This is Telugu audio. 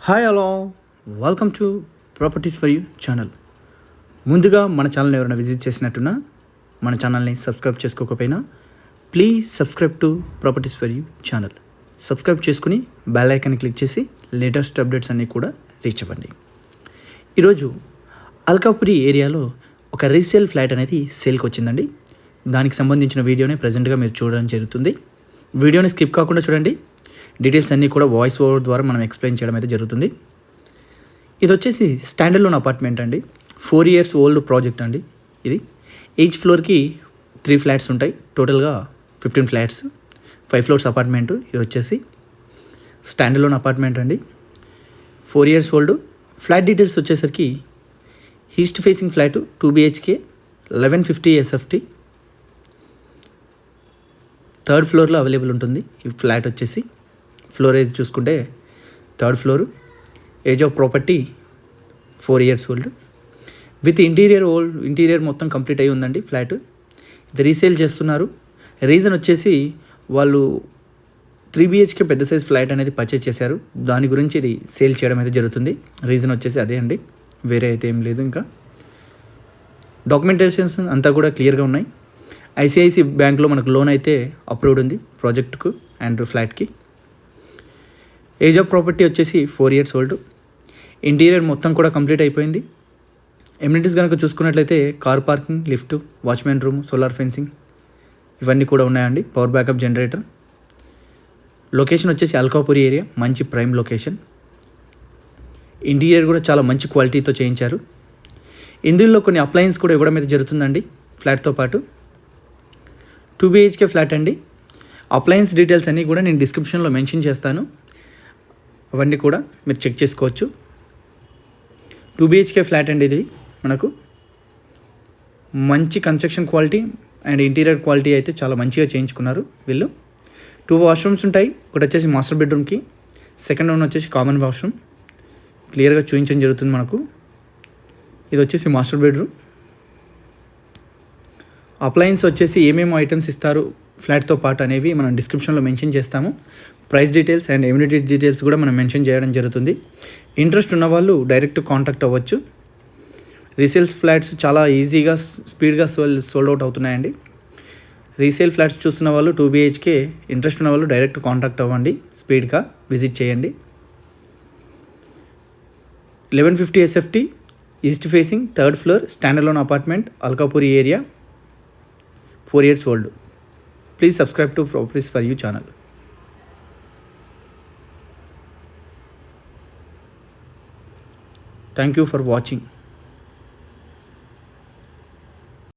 Hi hello, welcome to properties for you channel. ముందుగా మన ఛానల్ని ఎవరైనా విజిట్ చేసినట్టున్నా మన ఛానల్ని సబ్స్క్రైబ్ చేసుకోకపోయినా please subscribe to properties for you channel. Subscribe చేసుకుని బెల్ ఐకాన్ క్లిక్ చేసి లేటెస్ట్ అప్డేట్స్ అన్నీ కూడా రీచ్ అవ్వండి. ఈరోజు అల్కాపురి ఏరియాలో ఒక రీసేల్ ఫ్లాట్ అనేది సేల్కి వచ్చిందండి. దానికి సంబంధించిన వీడియోని ప్రజెంట్గా మీరు చూడడం జరుగుతుంది. వీడియోని స్కిప్ కాకుండా చూడండి. డీటెయిల్స్ అన్నీ కూడా వాయిస్ ఓవర్ ద్వారా మనం ఎక్స్ప్లెయిన్ చేయడం అయితే జరుగుతుంది. ఇది వచ్చేసి స్టాండర్డ్ లోన్ అపార్ట్మెంట్ అండి. 4 years ఓల్డ్ ప్రాజెక్ట్ అండి. ఇది ఈచ్ ఫ్లోర్కి 3 flats ఉంటాయి. టోటల్గా 15 flats, 5 floors అపార్ట్మెంటు. ఇది వచ్చేసి స్టాండర్డ్ లోన్ అపార్ట్మెంట్ అండి. 4 years ఓల్డ్. ఫ్లాట్ డీటెయిల్స్ వచ్చేసరికి east facing flat 2 BHK 1150 SFT. 3rd floorలో అవైలబుల్ ఉంటుంది ఈ ఫ్లాట్ వచ్చేసి. ఫ్లోర్ ఏజ్ చూసుకుంటే 3rd floor. Age of property 4 years old with interior మొత్తం కంప్లీట్ అయి ఉందండి ఫ్లాట్. ఇది రీసేల్ చేస్తున్నారు. రీజన్ వచ్చేసి వాళ్ళు 3 BHK పెద్ద సైజ్ ఫ్లాట్ అనేది పర్చేజ్ చేశారు. దాని గురించి ఇది సేల్ చేయడం అయితే జరుగుతుంది. రీజన్ వచ్చేసి అదే అండి, వేరే అయితే ఏం లేదు. ఇంకా డాక్యుమెంటేషన్స్ అంతా కూడా క్లియర్గా ఉన్నాయి. ICICI బ్యాంక్లో మనకు లోన్ అయితే అప్రూవ్డ్ ఉంది ప్రాజెక్టుకు అండ్ ఫ్లాట్కి. ఏజ్ ఆఫ్ ప్రాపర్టీ వచ్చేసి 4 years ఓల్డ్. ఇంటీరియర్ మొత్తం కూడా కంప్లీట్ అయిపోయింది. ఎమ్యూనిటీస్ కనుక చూసుకున్నట్లయితే car parking, lift, watchman room, solar fencing ఇవన్నీ కూడా ఉన్నాయండి. Power backup generator. లొకేషన్ వచ్చేసి అల్కాపురి ఏరియా, మంచి ప్రైమ్ లొకేషన్. ఇంటీరియర్ కూడా చాలా మంచి క్వాలిటీతో చేయించారు. ఇందులో కొన్ని అప్లయన్స్ కూడా ఇవ్వడం అయితే జరుగుతుందండి ఫ్లాట్తో పాటు. 2 BHK ఫ్లాట్ అండి. అప్లయన్స్ డీటెయిల్స్ అన్నీ కూడా నేను డిస్క్రిప్షన్లో మెన్షన్ చేస్తాను. అవన్నీ కూడా మీరు చెక్ చేసుకోవచ్చు. 2 BHK ఫ్లాట్ అండి. ఇది మనకు మంచి construction quality and interior quality అయితే చాలా మంచిగా చేయించుకున్నారు వీళ్ళు. 2 washrooms ఉంటాయి. ఒకటి వచ్చేసి మాస్టర్ బెడ్రూమ్కి, సెకండ్ వన్ వచ్చేసి కామన్ వాష్రూమ్. క్లియర్గా చూపించడం జరుగుతుంది మనకు. ఇది వచ్చేసి మాస్టర్ బెడ్రూమ్. అప్లయన్స్ వచ్చేసి ఏమేమి ఐటమ్స్ ఇస్తారు ఫ్లాట్తో పాటు అనేవి మనం డిస్క్రిప్షన్లో మెన్షన్ చేస్తాము. ప్రైస్ డీటెయిల్స్ అండ్ ఎమ్యూనిటీ డీటెయిల్స్ కూడా మనం మెన్షన్ చేయడం జరుగుతుంది. ఇంట్రెస్ట్ ఉన్న వాళ్ళు డైరెక్ట్ కాంటాక్ట్ అవ్వచ్చు. రీసేల్స్ ఫ్లాట్స్ చాలా ఈజీగా స్పీడ్గా సోల్డ్ అవుట్ అవుతున్నాయండి. రీసేల్ ఫ్లాట్స్ చూస్తున్న వాళ్ళు 2 BHK ఇంట్రెస్ట్ ఉన్న వాళ్ళు డైరెక్ట్ కాంటాక్ట్ అవ్వండి. స్పీడ్గా విజిట్ చేయండి. 1150 SFT, east facing, 3rd floor, standard loan apartment, Alkapuri area, 4 years old. Please subscribe to properties for you channel. Thank you for watching.